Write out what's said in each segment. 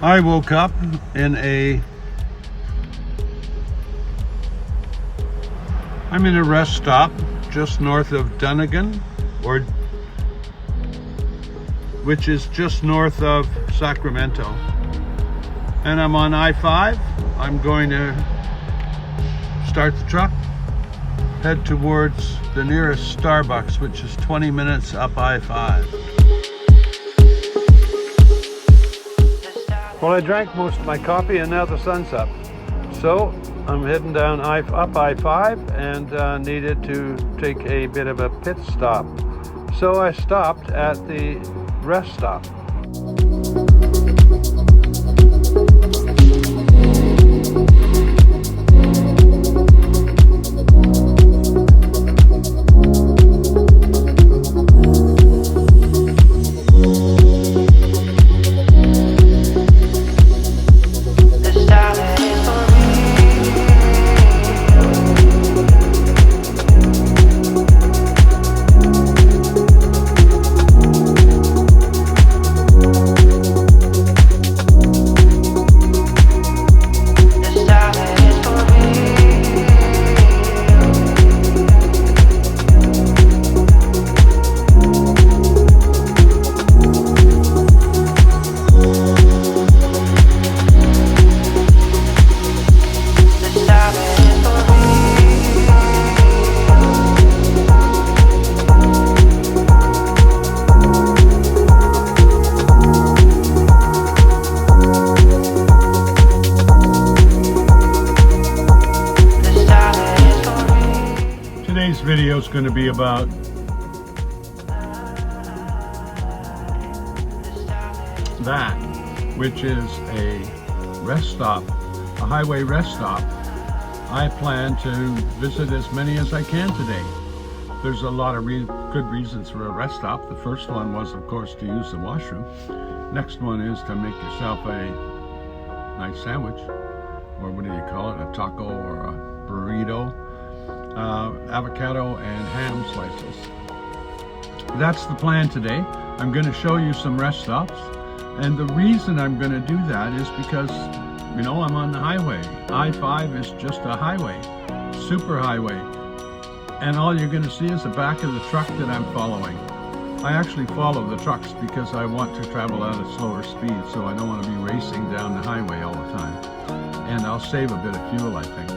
I woke up I'm in a rest stop just north of Dunnigan, which is just north of Sacramento. And I'm on I-5. I'm going to start the truck, head towards the nearest Starbucks, which is 20 minutes up I-5. Well, I drank most of my coffee and now the sun's up. So I'm heading down up I-5 and needed to take a bit of a pit stop. So I stopped at the rest stop. Today's video is going to be about that, which is a rest stop, a highway rest stop. I plan to visit as many as I can today. There's a lot of good reasons for a rest stop. The first one was, of course, to use the washroom. Next one is to make yourself a nice sandwich, or what do you call it, a taco or a burrito. Avocado and ham slices. That's the plan today. I'm going to show you some rest stops, and the reason I'm going to do that is because, you know, I'm on the highway. I-5 is just a highway, super highway, and all you're going to see is the back of the truck that I'm following. I actually follow the trucks because I want to travel at a slower speed, so I don't want to be racing down the highway all the time, and I'll save a bit of fuel, I think.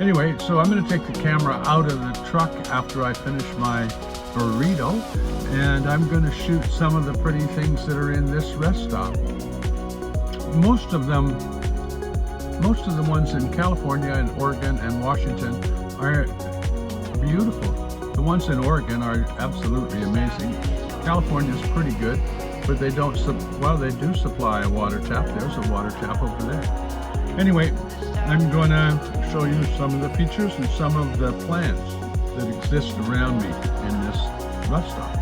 Anyway, so I'm going to take the camera out of the truck after I finish my burrito, and I'm going to shoot some of the pretty things that are in this rest stop. Most of the ones in California and Oregon and Washington are beautiful. The ones in Oregon are absolutely amazing. California's pretty good, but they don't, they do supply a water tap. There's a water tap over there. Anyway, I'm going to show you some of the features and some of the plants that exist around me in this rest stop.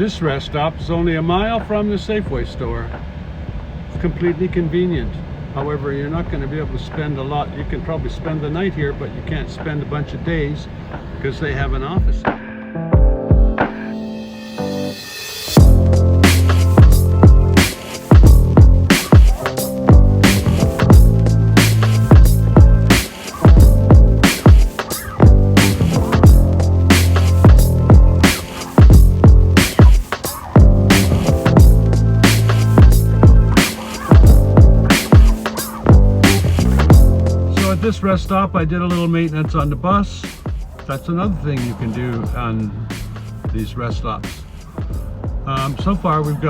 This rest stop is only a mile from the Safeway store. It's completely convenient. However, you're not going to be able to spend a lot. You can probably spend the night here, but you can't spend a bunch of days because they have an office. This rest stop, I did a little maintenance on the bus. That's another thing you can do on these rest stops. So far we've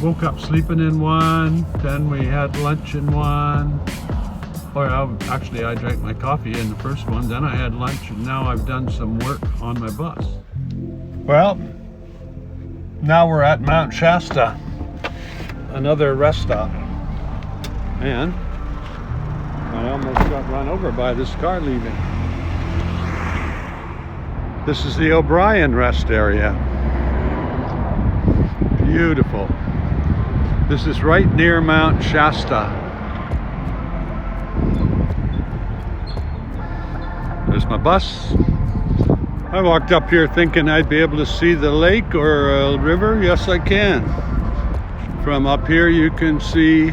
woke up sleeping in one, then we had lunch in one. Actually I drank my coffee in the first one, then I had lunch, and now I've done some work on my bus. Well, now we're at Mount Shasta, another rest stop. And I almost got run over by this car leaving. This is the O'Brien rest area. Beautiful. This is right near Mount Shasta. There's my bus. I walked up here thinking I'd be able to see the lake or a river. Yes, I can. From up here you can see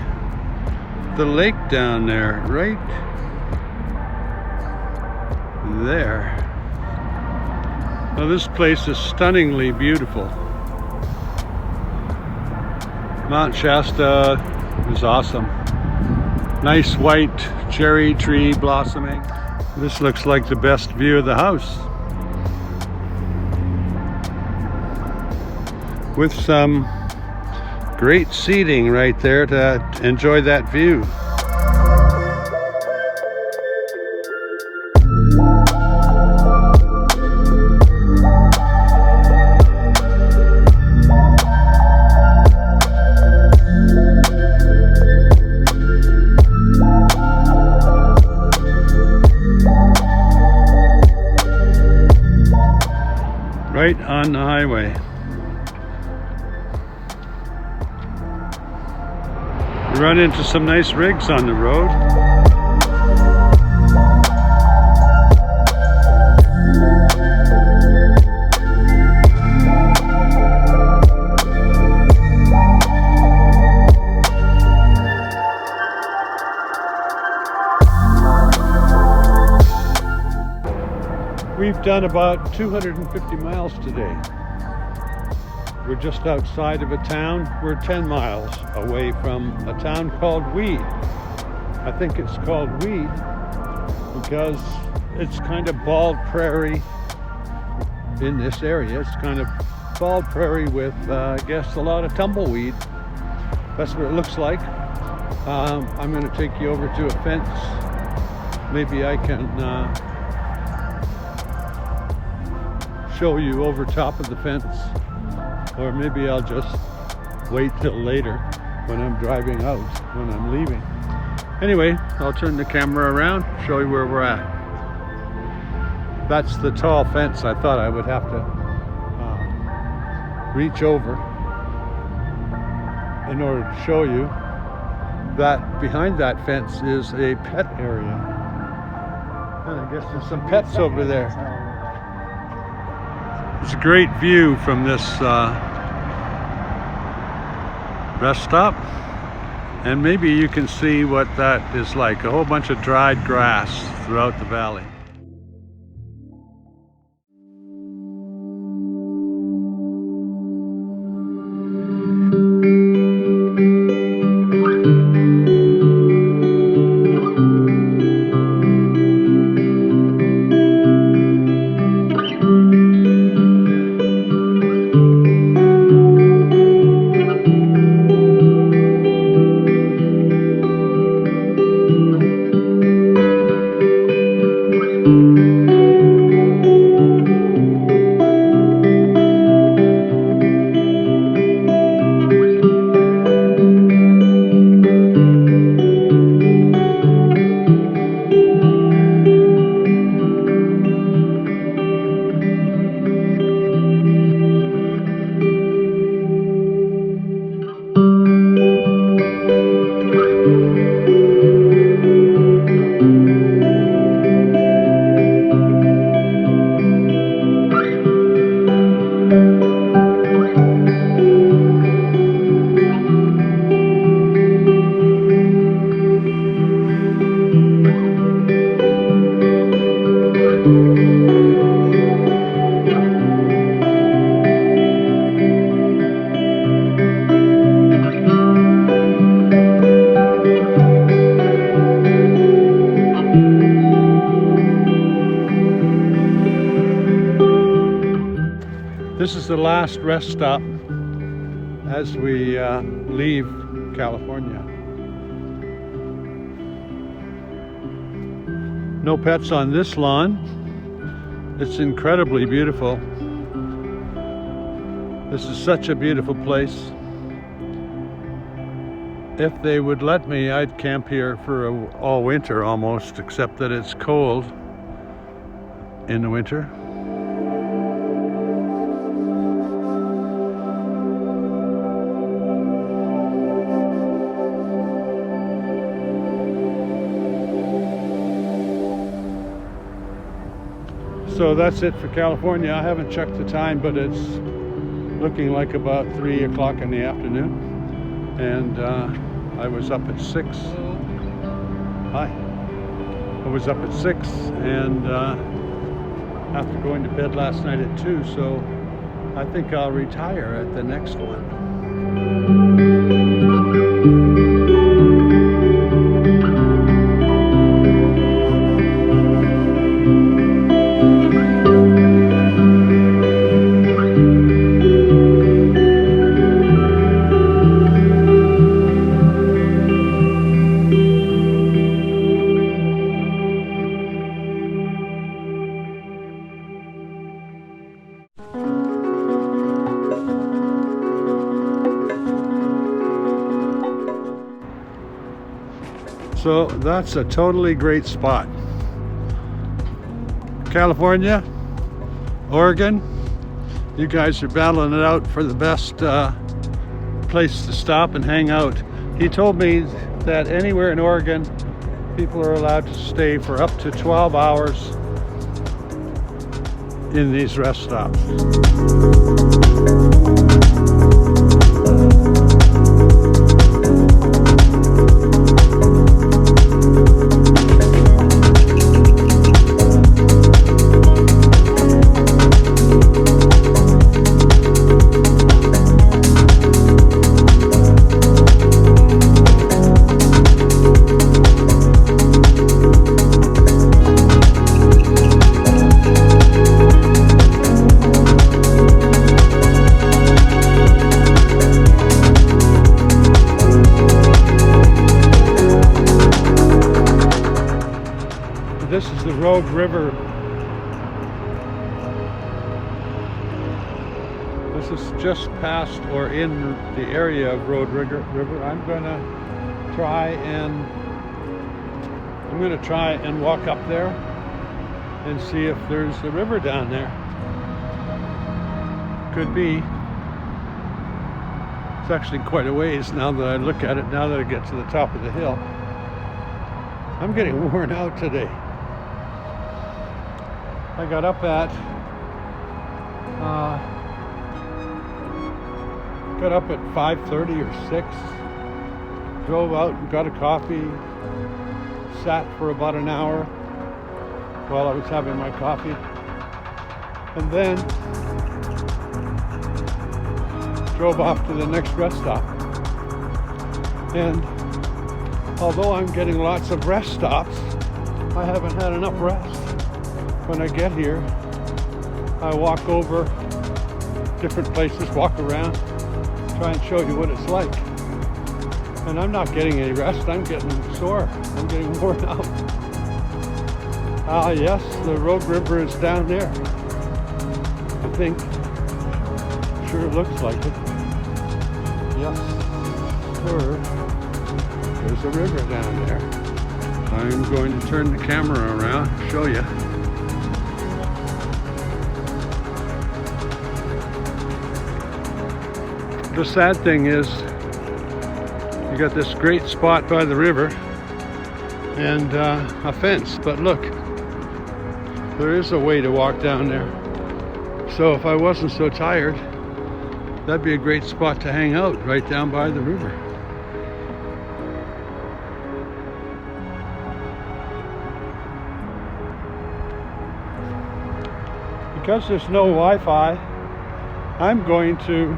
the lake down there, right there. Now this place is stunningly beautiful. Mount Shasta is awesome. Nice white cherry tree blossoming. This looks like the best view of the house, with some great seating right there to enjoy that view. Right on the highway. We run into some nice rigs on the road. We've done about 250 miles today. We're just outside of a town. We're 10 miles away from a town called Weed. I think it's called Weed because it's kind of bald prairie in this area. It's kind of bald prairie with, I guess, a lot of tumbleweed. That's what it looks like. I'm going to take you over to a fence. Maybe I can show you over top of the fence. Or maybe I'll just wait till later when I'm driving out, when I'm leaving. Anyway, I'll turn the camera around, show you where we're at. That's the tall fence. I thought I would have to reach over in order to show you that behind that fence is a pet area. And I guess there's some pets over there. It's a great view from this rest stop, and maybe you can see what that is like. A whole bunch of dried grass throughout the valley. This is the last rest stop as we leave California. No pets on this lawn. It's incredibly beautiful. This is such a beautiful place. If they would let me, I'd camp here for all winter almost, except that it's cold in the winter. So that's it for California. I haven't checked the time, but it's looking like about 3 o'clock in the afternoon. And I was up at 6. Hi. I was up at 6 and after going to bed last night at 2, so I think I'll retire at the next one. So that's a totally great spot. California, Oregon, you guys are battling it out for the best place to stop and hang out. He told me that anywhere in Oregon, people are allowed to stay for up to 12 hours in these rest stops. This is the Rogue River. This is just past or in the area of Rogue River. I'm gonna try and walk up there and see if there's a river down there. Could be. It's actually quite a ways now that I look at it, now that I get to the top of the hill. I'm getting worn out today. I got up at 5:30 or 6, drove out and got a coffee, sat for about an hour while I was having my coffee, and then drove off to the next rest stop. And although I'm getting lots of rest stops, I haven't had enough rest. When I get here, I walk over different places, walk around, try and show you what it's like. And I'm not getting any rest, I'm getting sore, I'm getting worn out. Ah yes, the Rogue River is down there. I think, sure it looks like it. Yes, sure, there's a river down there. I'm going to turn the camera around, show you. The sad thing is, you got this great spot by the river and a fence, but look, there is a way to walk down there. So if I wasn't so tired, that'd be a great spot to hang out, right down by the river. because there's no Wi-Fi, I'm going to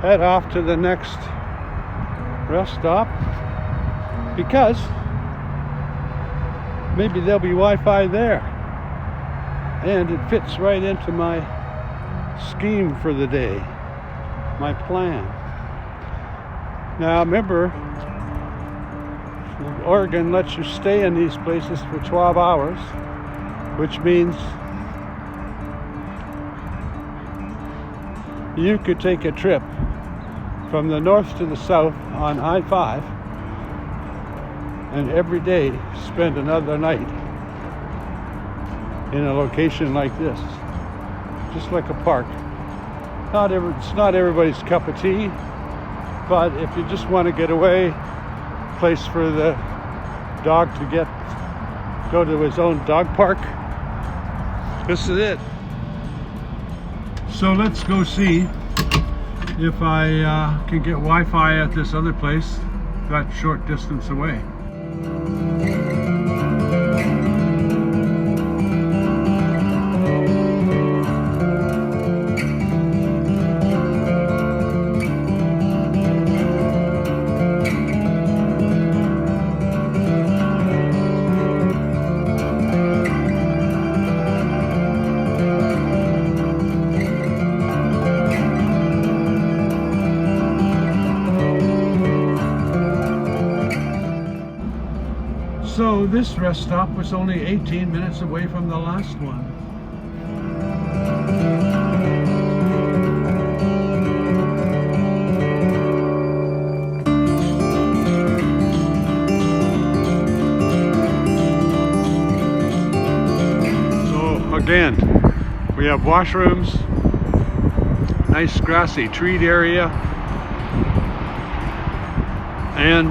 head off to the next rest stop, because maybe there'll be Wi-Fi there, and it fits right into my scheme for the day, my plan. Now remember, Oregon lets you stay in these places for 12 hours, which means you could take a trip from the north to the south on I-5 and every day spend another night in a location like this, just like a park. It's not everybody's cup of tea, but if you just want to get away, place for the dog to go to his own dog park, this is it. So let's go see if I can get Wi-Fi at this other place that short distance away. So this rest stop was only 18 minutes away from the last one. So again, we have washrooms, nice grassy treed area, and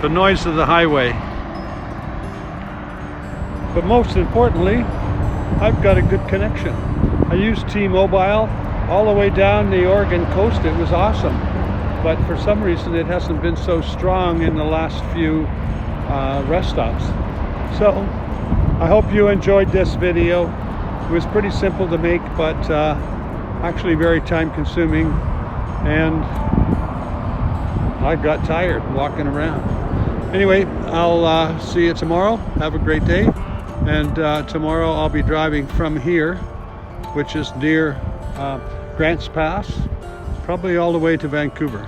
the noise of the highway. But most importantly, I've got a good connection. I used T-Mobile all the way down the Oregon coast. It was awesome. But for some reason, it hasn't been so strong in the last few rest stops. So I hope you enjoyed this video. It was pretty simple to make, but actually very time consuming. And I got tired walking around. Anyway, I'll see you tomorrow. Have a great day. And tomorrow I'll be driving from here, which is near Grants Pass, probably all the way to Vancouver.